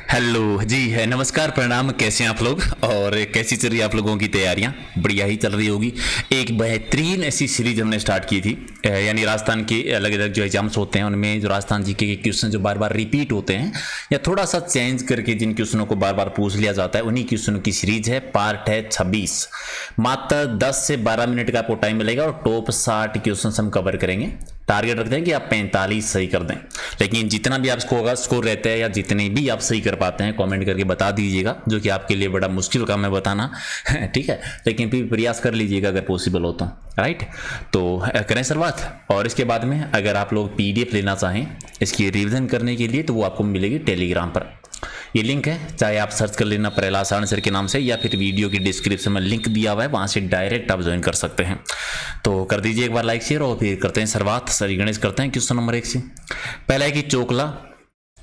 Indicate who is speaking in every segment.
Speaker 1: Hello जी है, नमस्कार, प्रणाम। कैसे हैं आप लोग और कैसी चल रही है आप लोगों की तैयारियां? बढ़िया ही चल रही होगी। एक बेहतरीन ऐसी सीरीज हमने स्टार्ट की थी, यानी राजस्थान के अलग अलग जो एग्जाम्स होते हैं उनमें जो राजस्थान जीके के क्वेश्चन जो बार बार रिपीट होते हैं या थोड़ा सा चेंज करके जिन क्वेश्चनों को बार बार पूछ लिया जाता है उन्हीं क्वेश्चनों की सीरीज है। पार्ट है 26। मात्र 10 से 12 मिनट का आपको टाइम मिलेगा और टॉप 60 क्वेश्चन हम कवर करेंगे। टारगेट रखते हैं कि आप 45 सही कर दें, लेकिन जितना भी आपको स्कोर रहता है या जितने भी आप सही कर पाते हैं कमेंट करके बता दीजिएगा, जो कि आपके लिए बड़ा मुश्किल काम है बताना ठीक है, लेकिन फिर प्रयास कर लीजिएगा अगर पॉसिबल हो तो। राइट, तो करें शुरुआत। और इसके बाद में अगर आप लोग PDF लेना चाहें इसकी रिवीजन करने के लिए तो वो आपको मिलेगी टेलीग्राम पर। ये लिंक है, चाहे आप सर्च कर लेना प्रहलाद सारंग सर के नाम से या फिर वीडियो की डिस्क्रिप्शन में लिंक दिया हुआ है, वहां से डायरेक्ट आप ज्वाइन कर सकते हैं। तो कर दीजिए एक बार लाइक शेयर और फिर करते हैं शुरुआत। सर गणेश करते हैं क्वेश्चन नंबर 1 से। पहला है कि चोकला,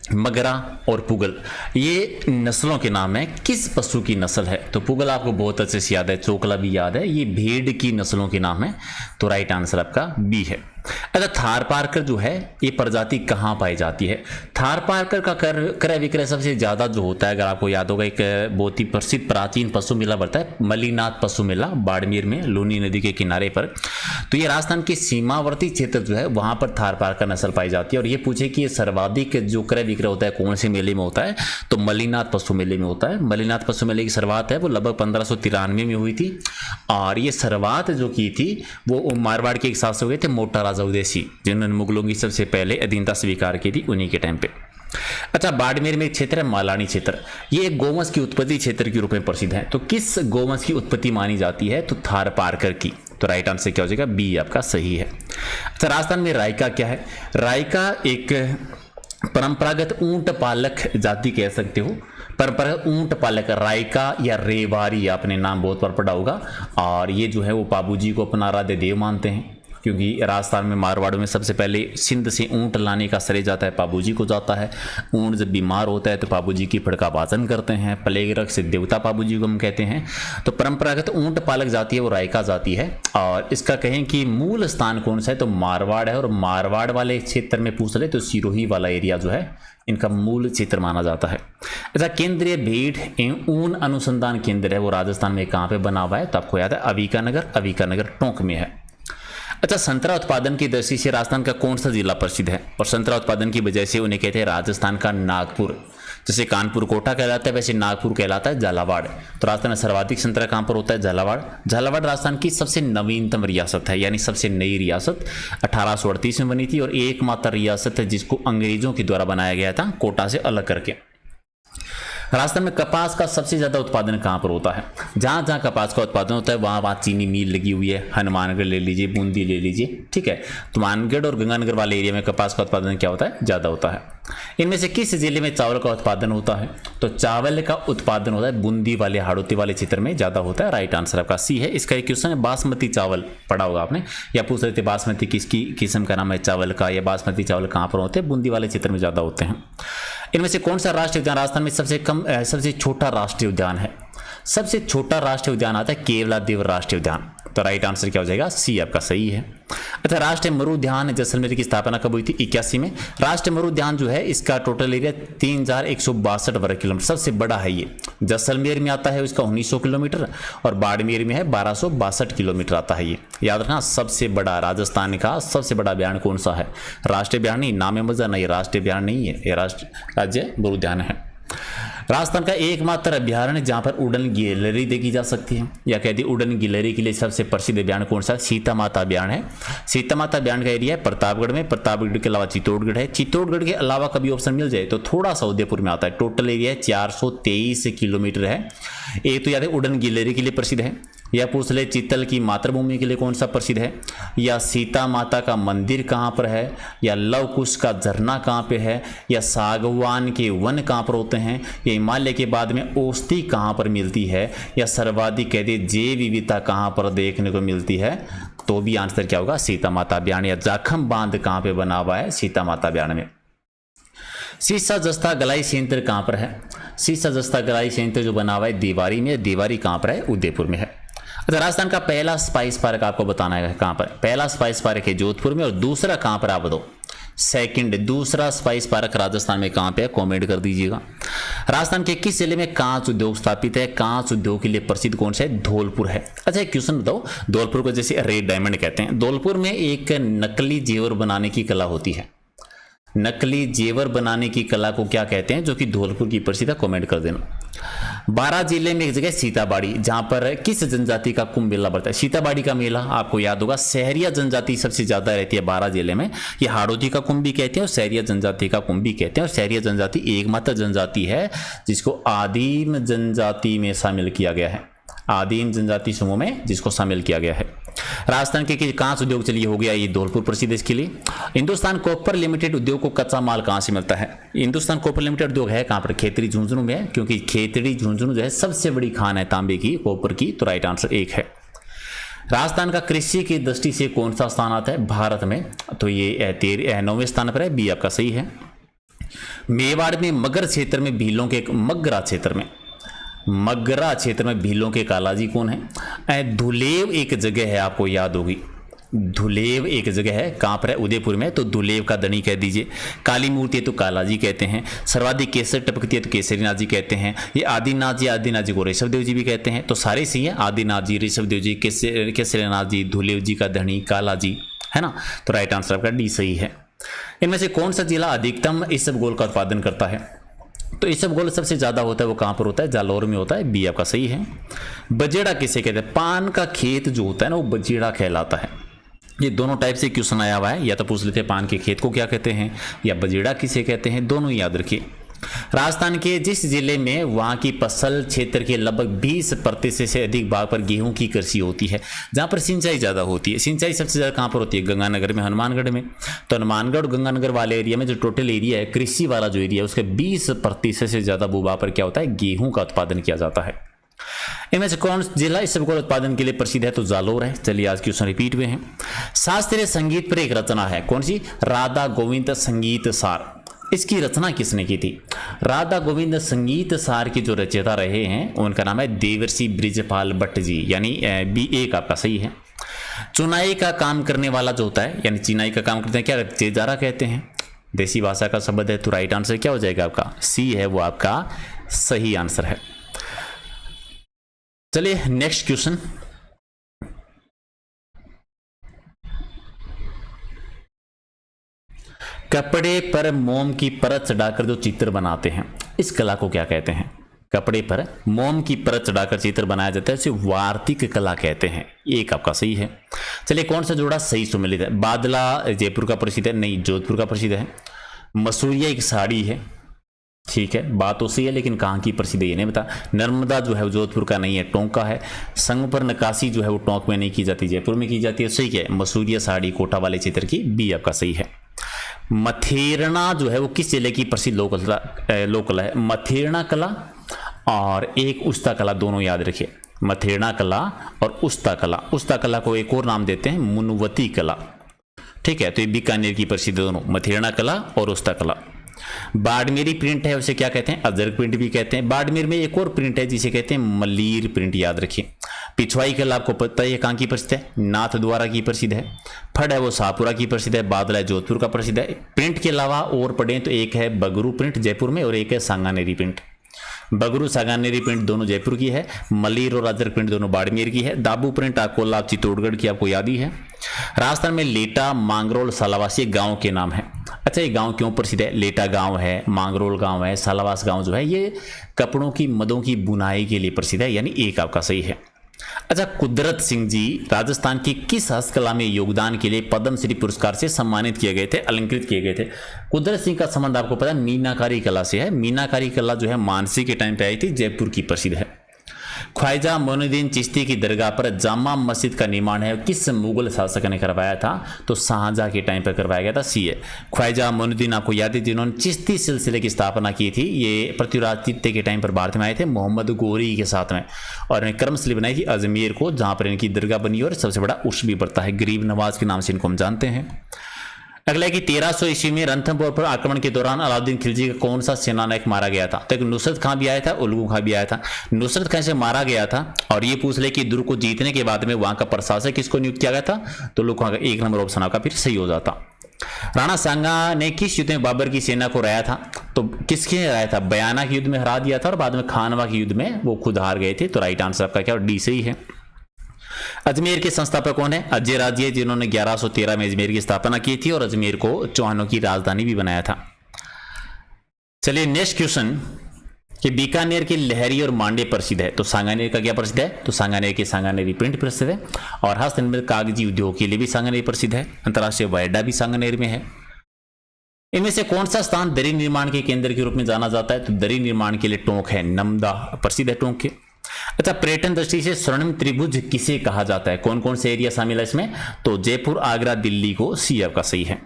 Speaker 1: मगरा और पुगल ये नस्लों के नाम है, किस पशु की नस्ल है? तो पुगल आपको बहुत अच्छे से याद है, चोकला भी याद है, ये भेड़ की नस्लों के नाम है। तो राइट आंसर आपका बी है। अच्छा, थारपारकर जो है ये प्रजाति कहाँ पाई जाती है? थारपारकर का क्रय विक्रय सबसे ज्यादा जो होता है, अगर आपको याद होगा, एक बहुत ही प्रसिद्ध प्राचीन पशु मेला बढ़ता है मल्लीनाथ पशु मेला बाड़मेर में लूनी नदी के किनारे पर। तो ये राजस्थान के सीमावर्ती क्षेत्र जो है वहां पर थारपारकर नस्ल पाई जाती है। और ये पूछे कि ये सर्वाधिक जो क्रय विक्रय होता है कौन से मेले में होता है, तो मल्लीनाथ पशु मेले में होता है। मल्लीनाथ पशु मेले की शुरुआत है वो लगभग 1593 में हुई थी और ये शुरुआत जो की थी वो मारवाड़ के एक शासक हुए थे मोटा राजा उदयसी, जिन्होंने मुगलों की सबसे पहले अधीनता स्वीकार की थी उन्हीं के टाइम पे। अच्छा, बाड़मेर में एक क्षेत्र है मालानी क्षेत्र, ये एक गोवंश की उत्पत्ति क्षेत्र के रूप में प्रसिद्ध है। तो किस गोवंश की उत्पत्ति मानी जाती है? तो थारपारकर की। तो राइट आंसर क्या हो जाएगा? बी आपका सही है। अच्छा, राजस्थान में रायका क्या है? रायका एक परंपरागत ऊंट पालक जाति कह सकते हो। परंपरागत ऊंट पालक रायका या रेवारी, आपने नाम बहुत बार पढ़ा होगा। और ये जो है वो बाबूजी को अपना आराध्य देव मानते हैं, क्योंकि राजस्थान में मारवाड़ में सबसे पहले सिंध से ऊंट लाने का श्रेय जाता है बाबूजी को जाता है। ऊंट जब बीमार होता है तो बाबूजी की फड़ का वाचन करते हैं, प्लेग रख से देवता बाबूजी को हम कहते हैं। तो परंपरागत ऊंट पालक जाति है वो रायका जाति है। और इसका कहें कि मूल स्थान कौन सा है, तो मारवाड़ है। और मारवाड़ वाले क्षेत्र में पूछ ले तो सिरोही वाला एरिया जो है इनका मूल क्षेत्र माना जाता है। ऐसा केंद्रीय भेड़ एवं ऊन अनुसंधान केंद्र है वो राजस्थान में कहाँ पे बना हुआ है? तो आपको याद है अविका नगर टोंक में है। अच्छा, संतरा उत्पादन की दृष्टि से राजस्थान का कौन सा जिला प्रसिद्ध है? और संतरा उत्पादन की वजह से उन्हें कहते हैं राजस्थान का नागपुर। जैसे कानपुर कोटा कहलाता है वैसे नागपुर कहलाता है झालावाड़। तो राजस्थान में सर्वाधिक संतरा कहां पर होता है? झालावाड़। झालावाड़ राजस्थान की सबसे नवीनतम रियासत है, यानी सबसे नई रियासत 1838 में बनी थी और एकमात्र रियासत है जिसको अंग्रेजों के द्वारा बनाया गया था कोटा से अलग करके। राजस्थान में कपास का सबसे ज्यादा उत्पादन कहां पर होता है? जहां जहां कपास का उत्पादन होता है वहां वहां चीनी मिल लगी हुई है। हनुमानगढ़ ले लीजिए, बूंदी ले लीजिए, ठीक है। तो मानगढ़ और गंगानगर वाले एरिया में कपास का उत्पादन क्या होता है? ज्यादा होता है। इनमें से किस जिले में चावल का उत्पादन होता है? तो चावल का उत्पादन होता है बूंदी वाले हाड़ौती वाले क्षेत्र में ज्यादा होता है। राइट आंसर आपका सी है। इसका एक क्वेश्चन है, बासमती चावल पढ़ा होगा आपने, या पूछ रहे थे बासमती किसकी किस्म का नाम है चावल का, या बासमती चावल कहां पर होते हैं? बूंदी वाले क्षेत्र में ज्यादा होते हैं। इनमें से कौन सा राष्ट्रीय उद्यान राजस्थान में सबसे छोटा राष्ट्रीय उद्यान है? सबसे छोटा राष्ट्रीय उद्यान आता है केवलादेव राष्ट्रीय उद्यान। तो राइट आंसर क्या हो जाएगा? सी आपका सही है। अच्छा, राष्ट्रीय मरुद्यान जैसलमेर की स्थापना कब हुई थी? 81 में। राष्ट्रीय मरुद्यान जो है इसका टोटल एरिया 3162 वर्ग किलोमीटर, सबसे बड़ा है ये। जैसलमेर में आता है इसका 1900 किलोमीटर और बाड़मेर में है 1262 किलोमीटर आता है ये। याद रखना, सबसे बड़ा राजस्थान का सबसे बड़ा अभ्यारण्य कौन सा है? राष्ट्रीय अभ्यारण्य नाम है मजा नहीं, राष्ट्रीय अभ्यारण्य नहीं है, ये राज्य मरुद्यान है। राजस्थान का एकमात्र अभ्यारण्य जहां पर उड़न गिलहरी देखी जा सकती है, या कहती है उड़न गिलहरी के लिए सबसे प्रसिद्ध अभ्यारण्य कौन सा? सीता माता अभ्यारण्य है। सीता माता अभ्यारण्य का एरिया है प्रतापगढ़ में। प्रतापगढ़ के अलावा चित्तौड़गढ़ है। चित्तौड़गढ़ के अलावा कभी ऑप्शन मिल जाए तो थोड़ा सा उदयपुर में आता है। टोटल एरिया 423 किलोमीटर है। एक तो याद है उड़न गिलहरी के लिए प्रसिद्ध है, या पूछ ले चित्तल की मातृभूमि के लिए कौन सा प्रसिद्ध है, या सीता माता का मंदिर कहाँ पर है, या लव कुश का झरना कहाँ पे है, या सागवान के वन कहाँ पर होते हैं, या हिमालय के बाद में औषधि कहाँ पर मिलती है, या सर्वाधिक कहते जैव विविधता कहाँ पर देखने को मिलती है? तो भी आंसर क्या होगा? सीता माता अभ्यारण्य। या जाखम बांध कहाँ पे बना हुआ है? सीता माता अभ्यारण्य में। सीसा जस्ता गलाई संयंत्र कहाँ पर है? सीसा जस्ता गलाई संयंत्र जो बना हुआ है दीवारी में। दीवारी कहाँ पर है? उदयपुर में है। अच्छा, राजस्थान का पहला स्पाइस पार्क आपको बताना है कहां पर? पहला स्पाइस पार्क है जोधपुर में, और दूसरा कहां पर आप बताओ? सेकंड दूसरा स्पाइस पार्क राजस्थान में कहां पे है? कमेंट कर दीजिएगा। राजस्थान के किस जिले में कांच उद्योग स्थापित है? कांच उद्योग के लिए प्रसिद्ध कौन सा है? धौलपुर है। अच्छा एक क्वेश्चन बताओ, धौलपुर को जैसे रेड डायमंड कहते हैं, धौलपुर में एक नकली जेवर बनाने की कला होती है, नकली जेवर बनाने की कला को क्या कहते हैं, जो कि धौलपुर की प्रसिद्ध है? कमेंट कर देना। 12 जिले में एक जगह सीताबाड़ी, जहां पर किस जनजाति का कुंभ मेला बढ़ता है? सीताबाड़ी का मेला आपको याद होगा, सहरिया जनजाति सबसे ज्यादा रहती है 12 जिले में। ये हाड़ौती का कुंभ भी कहते हैं और सहरिया जनजाति का कुंभ भी कहते हैं। और सहरिया जनजाति एकमात्र जनजाति है जिसको आदिम जनजाति में शामिल किया गया है, आदिम जनजाति समूह में जिसको शामिल किया गया है। राजस्थान के कांच उद्योग चलिए हो गया, ये धौलपुर प्रसिद्ध है इसके लिए। हिंदुस्तान कॉपर लिमिटेड उद्योग को कच्चा माल कहां से मिलता है? हिंदुस्तान कॉपर लिमिटेड उद्योग है कहां पर? खेतड़ी झुंझुनू में है, क्योंकि खेतड़ी झुंझुनू जो है सबसे बड़ी खान है तांबे की, कॉपर की, तो राइट आंसर 1 है। राजस्थान का कृषि की दृष्टि से कौन सा स्थान आता है भारत में? तो ये 9वें स्थान पर है, बी आपका सही है। मेवाड़ में मगर क्षेत्र में भीलों के, मगरा क्षेत्र में, मगरा क्षेत्र में भीलों के कालाजी कौन है? धुलेव एक जगह है, आपको याद होगी, धुलेव एक जगह है, कहां पर है? उदयपुर में, तो धुलेव का धनी कह दीजिए। काली मूर्ति है तो कालाजी कहते हैं। सर्वाधिक केसर टपकती है तो केसरीनाथ जी कहते हैं। ये आदिनाथ जी, आदिनाथ जी को ऋषभ देव जी भी कहते हैं, तो सारे सही है, आदिनाथ जी, ऋषभ देव जी, केसरीनाथ जी, धुलेव जी का धनी, कालाजी, है ना, तो राइट आंसर आपका डी सही है। इनमें से कौन सा जिला अधिकतम इसबगोल का उत्पादन करता है? तो इसबगोल सबसे ज्यादा होता है वो कहां पर होता है? जालौर में होता है, बी आपका सही है। बजेड़ा किसे कहते हैं? पान का खेत जो होता है ना वो बजेड़ा कहलाता है। ये दोनों टाइप से क्वेश्चन आया हुआ है, या तो पूछ लेते हैं पान के खेत को क्या कहते हैं, या बजेड़ा किसे कहते हैं, दोनों याद रखिए। राजस्थान के जिस जिले में वहां की फसल क्षेत्र के लगभग 20% से अधिक भाग पर गेहूं की कृषि होती है, जहां पर सिंचाई ज्यादा होती है, सिंचाई सबसे ज्यादा कहां पर होती है? गंगानगर में, हनुमानगढ़ में। तो हनुमानगढ़ और गंगानगर वाले एरिया में जो टोटल एरिया है, कृषि वाला जो एरिया है, उसके 20% से ज्यादा भूभाग पर क्या होता है? गेहूं का उत्पादन किया जाता है। इनमें से कौन जिला इसबगोल उत्पादन के लिए प्रसिद्ध है? तो जालोर है। चलिए आज क्वेश्चन रिपीट हुए हैं। शास्त्रीय संगीत पर एक रचना है, कौन सी? राधा गोविंद संगीत सार। इसकी रचना किसने की थी? राधा गोविंद संगीत सार के जो रचयिता रहे हैं उनका नाम है देवर्षि बृजपाल भट्ट जी, यानी बी 1 आपका सही है। चुनाई का काम करने वाला जो होता है, यानी चिनाई का काम करते हैं, क्या चेजारा कहते हैं, देसी भाषा का शब्द है, तो राइट आंसर क्या हो जाएगा आपका? सी है, वो आपका सही आंसर है। चलिए नेक्स्ट क्वेश्चन। कपड़े पर मोम की परत चढ़ाकर जो चित्र बनाते हैं, इस कला को क्या कहते हैं? कपड़े पर मोम की परत चढ़ाकर चित्र बनाया जाता है, उसे वार्तिक कला कहते हैं। एक आपका सही है। चलिए कौन सा जोड़ा सही सुमेलित है? बादला जयपुर का प्रसिद्ध है, नहीं, जोधपुर का प्रसिद्ध है। मसूरिया एक साड़ी है, ठीक है, बात तो सही है, लेकिन कहाँ की प्रसिद्ध है ये नहीं बता। नर्मदा जो है वो जोधपुर का नहीं है, टोंक का है। संग पर नक्काशी जो है वो टोंक में नहीं की जाती, जयपुर में की जाती है। सही क्या है? मसूरिया साड़ी कोटा वाले चित्र की, बी आपका सही है। मथेरना जो है वो किस जिले की प्रसिद्ध लोककला है? मथेरना कला और एक उस्ता कला, दोनों याद रखिए। मथेरना कला और उस्ता कला, उस्ता कला को एक और नाम देते हैं मुनवती कला, ठीक है, तो ये बीकानेर की प्रसिद्ध दोनों, मथेरना कला और उस्ता कला। बाड़मेरी प्रिंट है, उसे क्या कहते हैं? अजरक प्रिंट भी कहते हैं। बाड़मेर में एक और प्रिंट है जिसे कहते हैं मलीर प्रिंट, याद रखिए। पिछवाई कला आपको पता है कहाँ की प्रसिद्ध है? नाथ द्वारा की प्रसिद्ध है। फड़ है वो शाहपुरा की प्रसिद्ध है। बादल है जोधपुर का प्रसिद्ध है। प्रिंट के अलावा और पढ़ें तो एक है बगरू प्रिंट जयपुर में, और एक है सांगानेरी प्रिंट। बगरू सांगानेरी प्रिंट दोनों जयपुर की है, मलीर और अजरक प्रिंट दोनों बाड़मेर की है। दाबू प्रिंट अकोला चित्तौड़गढ़ की, आपको याद ही है। राजस्थान में लेटा, मांगरोल, सालावासी गांव के नाम है। अच्छा, ये गांव क्यों प्रसिद्ध है? लेटा गांव है, मांगरोल गांव है, सालावास गांव जो है ये कपड़ों की मदों की बुनाई के लिए प्रसिद्ध है, यानी एक आपका सही है। अच्छा, कुदरत सिंह जी राजस्थान की किस हस्तकला में योगदान के लिए पद्मश्री पुरस्कार से सम्मानित किए गए थे, अलंकृत किए गए थे? कुदरत सिंह का संबंध आपको पता है मीनाकारी कला से है। मीनाकारी कला जो है मानसी के टाइम पे आई थी, जयपुर की प्रसिद्ध है। ख्वाजा मोइनुद्दीन चिश्ती की दरगाह पर जामा मस्जिद का निर्माण है किस मुगल शासक ने करवाया था? तो शाहजहां के टाइम पर करवाया गया था, सी है। ख्वाजा मोइनुद्दीन आपको याद है जिन्होंने चिश्ती सिलसिले की स्थापना की थी, ये पृथ्वीराज चित्ते के टाइम पर भारत में आए थे मोहम्मद गोरी के साथ में, और इन्हें क्रमशः बनाई थी अजमेर को, जहां पर इनकी दरगाह बनी और सबसे बड़ा उर्स भी बढ़ता है। गरीब नवाज के नाम से इनको हम जानते हैं। अगला है कि 1300 ईस्वी में रणथंभौर पर आक्रमण के दौरान अलाउद्दीन खिलजी का कौन सा सेनानायक मारा गया था? तो नुसरत खां भी आया था, उल्गू खां भी आया था। नुसरत खां से मारा गया था, और ये पूछ ले कि दुर्ग को जीतने के बाद में वहां का प्रशासक किसको नियुक्त किया गया था? तो उल्गू खां का 1 नंबर ऑप्शन आपका फिर सही हो जाता। राणा सांगा ने किस युद्ध में बाबर की सेना को हराया था? तो किसके हराया था? बयाना के युद्ध में हरा दिया था और बाद में खानवा के युद्ध में वो खुद हार गए थे। तो राइट आंसर आपका क्या, डी सही है। अजमेर के संस्थापक कौन है? अजय राजे, जिन्होंने 1113 में अजमेर की स्थापना की थी और अजमेर को चौहानों की राजधानी भी बनाया था। चलिए नेक्स्ट क्वेश्चन कि बीकानेर की लहरी और मांडे प्रसिद्ध है, तो सांगानेर का क्या प्रसिद्ध है? तो सांगानेर की सांगानेरी प्रिंट प्रसिद्ध है और हस्तनिर्मित कागजी उद्योग के लिए भी सांगानेर प्रसिद्ध है। अंतर्राष्ट्रीय हवाई अड्डा भी सांगानेर में है। इनमें से कौन सा स्थान दरी निर्माण के केंद्र के रूप में जाना जाता है? तो दरी निर्माण के लिए टोंक है, नमदा प्रसिद्ध है टोंक के। अच्छा, पर्यटन दृष्टि से स्वर्णिम त्रिभुज किसे कहा जाता है? कौन कौन से एरिया शामिल है इसमें? तो जयपुर, आगरा, दिल्ली को सी आपका सही है।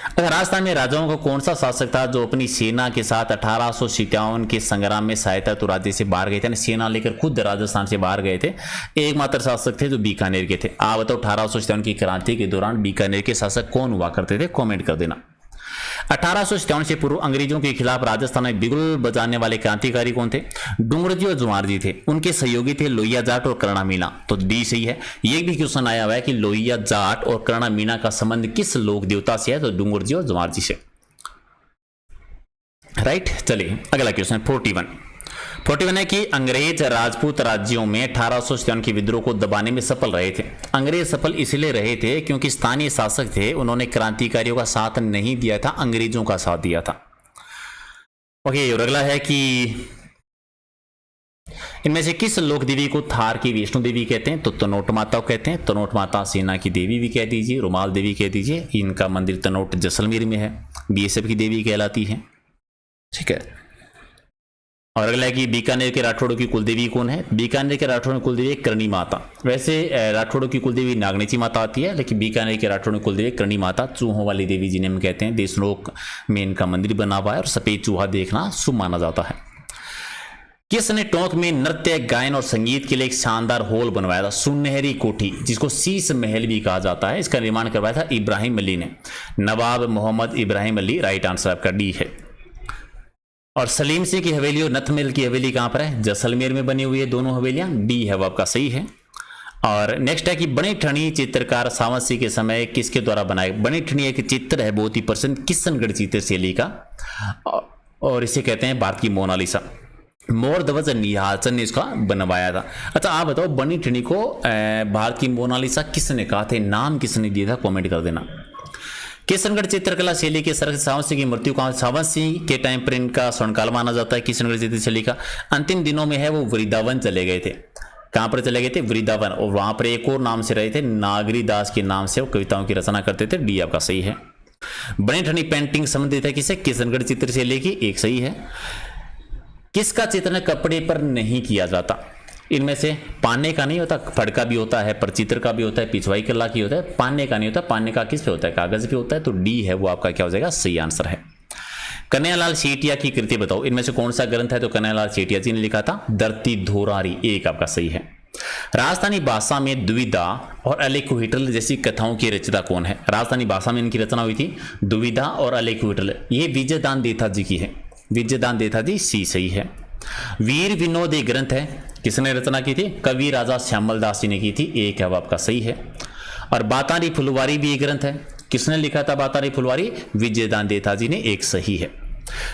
Speaker 1: अगर राजस्थान में राजाओं को कौन सा शासक था जो अपनी सेना के साथ 1857 के संग्राम में सहायता तो राज्य से बाहर गए थे, सेना लेकर खुद राजस्थान से बाहर गए थे? एकमात्र शासक थे जो बीकानेर के थे। आप बताओ 1857 की क्रांति के दौरान बीकानेर के शासक कौन हुआ करते थे? कमेंट कर देना। 1857 से पूर्व अंग्रेजों के खिलाफ राजस्थान में बिगुल बजाने वाले क्रांतिकारी कौन थे? डूंगरजी और जुआर जी थे। उनके सहयोगी थे लोहिया जाट और कर्णा मीणा, तो डी सही है। ये भी क्वेश्चन आया हुआ है कि लोहिया जाट और कर्णा मीणा का संबंध किस लोक देवता से है? तो डूंगरजी और जुआर जी से। राइट, चलिए अगला क्वेश्चन 41 है कि अंग्रेज राजपूत राज्यों में 1857 के विद्रोह को दबाने में सफल रहे थे। अंग्रेज सफल इसलिए रहे थे क्योंकि स्थानीय शासक थे, उन्होंने क्रांतिकारियों का साथ नहीं दिया था, अंग्रेजों का साथ दिया था। ओके, और अगला है कि इनमें से किस लोक देवी को थार की वैष्णो देवी कहते हैं? तो तनोट माता को कहते हैं। तनोट माता सेना की देवी भी कह दीजिए, रुमाल देवी कह दीजिए। इनका मंदिर तनोट जैसलमेर में है, बीएसएफ की देवी कहलाती है। ठीक है, और अगला है कि बीकानेर के राठौड़ों की कुलदेवी कौन है? बीकानेर के राठौड़ों की कुलदेवी करणी माता। वैसे राठौड़ों की कुलदेवी नागनेची माता आती है, लेकिन बीकानेर के राठौड़ों की कुलदेवी करणी माता, चूहों वाली देवी जिन्हें हम कहते हैं। देशनोक में इनका मंदिर बना हुआ है और सफेद चूहा देखना शुभ माना जाता है। किसने टोंक में नृत्य, गायन और संगीत के लिए एक शानदार हॉल बनवाया था? सुनहरी कोठी, जिसको शीश महल भी कहा जाता है, इसका निर्माण करवाया था इब्राहिम अली ने। नवाब मोहम्मद इब्राहिम अली, राइट आंसर आपका डी है। और सलीम सिंह की हवेली और नथमहल की हवेली कहां पर है? जैसलमेर में बनी हुई है दोनों हवेलियां, डी है वो आपका सही है। और नेक्स्ट है कि बनी ठनी चित्रकार सावंत सिंह के समय किसके द्वारा बनाए? बनी ठनी एक चित्र है बहुत ही प्रसिद्ध किशनगढ़ चित्र शैली का, और इसे कहते हैं भारत की मोनालिसा। मोर ध्वज निहालचंद ने इसका बनवाया था। अच्छा, आप बताओ बनी ठनी को भारत की मोनालिसा किसने कहा था? नाम किसने दिया था? कॉमेंट कर देना। किशनगढ़ चित्रकला शैली के सर्ग सावंत सिंह की मृत्यु कहां? सावंत सिंह के टाइम पर इनका स्वर्णकाल माना जाता है किशनगढ़ चित्र शैली का। अंतिम दिनों में है वो वृंदावन चले गए थे। कहां पर चले गए थे? वृंदावन। और वहां पर एक और नाम से रहे थे, नागरी दास के नाम से वो कविताओं की रचना करते थे, डी आपका सही है। बनी ठनी पेंटिंग संबंधित है किसे? किशनगढ़ चित्र शैली की, एक सही है। किसका चित्रण कपड़े पर नहीं किया जाता? इनमें से पाने का नहीं होता, फड़का भी होता है, पर चित्र का भी होता है, पिछवाई कला की होता है, पाने का नहीं होता। पाने का किस पे होता है? कागज पे होता है, तो डी है वो आपका क्या हो जाएगा? सही आंसर है। कन्हैयालाल सेठिया की कृति बताओ, इनमें से कौन सा ग्रंथ है? तो कन्हैयालाल सेठिया जी ने लिखा था धरती धोरारी, एक आपका सही है। राजस्थानी भाषा में दुविधा और अलेकुहिटल जैसी कथाओं की रचयिता कौन है? राजस्थानी भाषा में इनकी रचना हुई थी दुविधा और अलेकुहिटल, ये विजयदान देथा जी की है। विजयदान देथा जी, सी सही है। वीर विनोद एक ग्रंथ है, किसने रचना की थी? कवि राजा श्यामल दास जी ने की थी, एक है वो आपका सही है। और बातारी फुलवारी भी एक ग्रंथ है, किसने लिखा था बातारी फुलवारी? विजयदान देथा जी ने, एक सही है।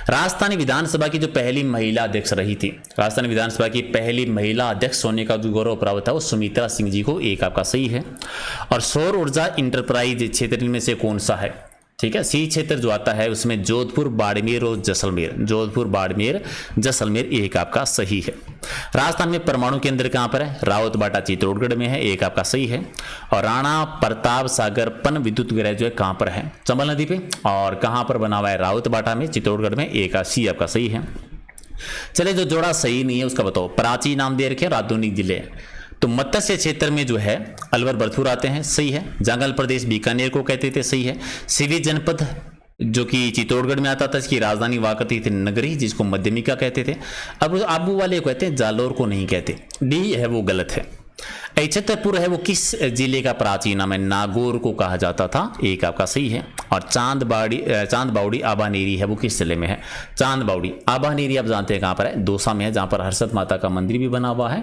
Speaker 1: राजस्थानी विधानसभा की जो पहली महिला अध्यक्ष रही थी, राजस्थानी विधानसभा की पहली महिला अध्यक्ष होने का जो गौरव प्राप्त था वो सुमित्रा सिंह जी को, एक आपका सही है। और सौर ऊर्जा इंटरप्राइज क्षेत्र में से कौन सा है? ठीक है, सी क्षेत्र जो आता है उसमें जोधपुर, बाड़मेर और जैसलमेर, जोधपुर, बाड़मेर, जैसलमेर, एक आपका सही है। राजस्थान में परमाणु केंद्र कहां पर है? रावतबाटा चित्तौड़गढ़ में है, एक आपका सही है। और राणा प्रताप सागर पन विद्युत गृह जो है कहां पर है? चंबल नदी पे। और कहां पर बना हुआ है? रावतबाटा में, चित्तौड़गढ़ में, एक सी आपका सही है। चले, जो जोड़ा सही नहीं है उसका बताओ। प्राची नाम दे रखे राजधानी जिले, तो मत्स्य क्षेत्र में जो है अलवर बरथुर आते हैं, सही है। जंगल प्रदेश बीकानेर को कहते थे, सही है। सिवी जनपद जो कि चित्तौड़गढ़ में आता था, इसकी राजधानी हुआ करती थी नगरी, जिसको मध्यमिका कहते थे। अब आबू वाले को कहते हैं, जालोर को नहीं कहते, डी है वो गलत है। छतरपुर है वो किस जिले का प्राचीन नाम है? नागौर को कहा जाता था, एक आपका सही है। और चांद बावड़ी आबानेरी है वो किस जिले में है? चांद बावड़ी आबानेरी आप जानते हैं कहाँ पर है? दौसा में है, जहाँ पर हर्षद माता का मंदिर भी बना हुआ है।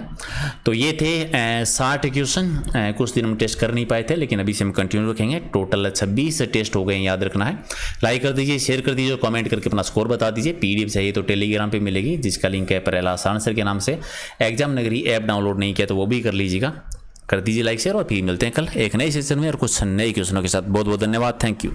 Speaker 1: तो ये थे 60 क्वेश्चन। कुछ दिन हम टेस्ट कर नहीं पाए थे, लेकिन अभी से हम कंटिन्यू रखेंगे। टोटल 26 टेस्ट हो गए, याद रखना है। लाइक कर दीजिए, शेयर कर दीजिए, कमेंट करके अपना स्कोर बता दीजिए। पीडीएफ चाहिए तो टेलीग्राम पे मिलेगी, जिसका लिंक है प्रहलाद सर के नाम से। एग्जाम नगरी ऐप डाउनलोड नहीं किया तो वो भी कर लीजिएगा। कर दीजिए लाइक शेयर, और फिर मिलते हैं कल एक नए सेशन में और कुछ नए क्वेश्चनों के साथ। बहुत बहुत धन्यवाद, थैंक यू।